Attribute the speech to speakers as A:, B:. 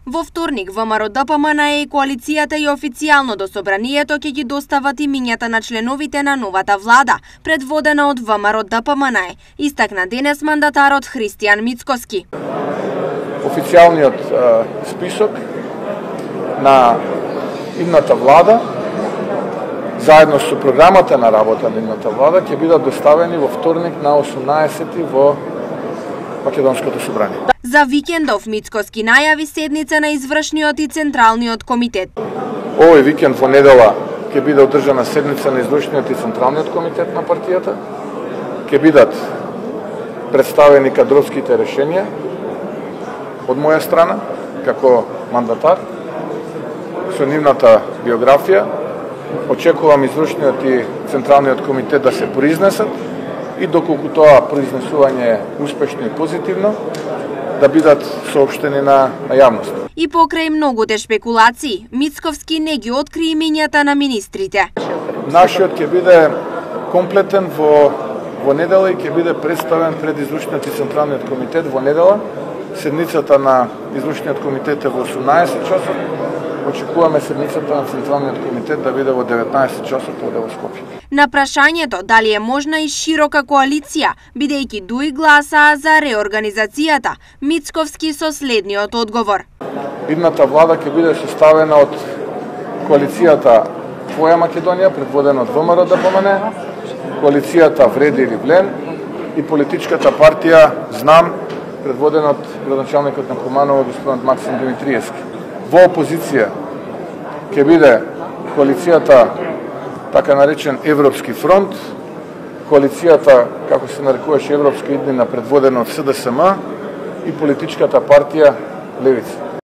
A: Во вторник ВМРО-ДПМН и коалицијата и официјално до собранието ќе ги достават имињата на членовите на новата влада, предводена од ВМРО-ДПМН, истакна денес мандатарот Христијан Мицкоски.
B: Официјалниот список на идната влада, заедно со програмата на работа на идната влада, ќе бидат доставени во вторник на 18 во Македонското собрание.
A: За викендов Мицкоски најави седница на извршниот и централниот комитет.
B: Овој викенд во недела ќе биде одржана седница на извршниот и централниот комитет на партијата. Ќе бидат представени кадровските решенија од моја страна како мандатар со нивната биографија. Очекувам извршниот и централниот комитет да се произнесат и доколку тоа произнесување е успешно и позитивно, да бидат соопштени на јавност.
A: И покрај многуте шпекулации, Мицковски не ги откри имињата на министрите.
B: Нашиот ќе биде комплетен во недела и ќе биде представен пред извршниот и централниот комитет во недела. Седницата на извршниот комитет е во 18 часот. Очекуваме седницата на Централниот комитет да биде во 19 часот овде во Скопје.
A: На прашањето дали е можна и широка коалиција, бидејќи дуи гласаа за реорганизацијата, Мицковски со следниот одговор.
B: Идната влада ќе биде составена од коалицијата Твоја Македонија, предводена од ВМРО-ДПМН, коалицијата Вреди или Влен и политичката партија Знам, предводена од градоначалникот на Куманово господин Максим Димитриевски. Во опозиција ќе биде коалицијата така наречен Европски фронт, коалицијата, како се нарекуваше Европска иднина, предводена од СДСМ и политичката партија Левица.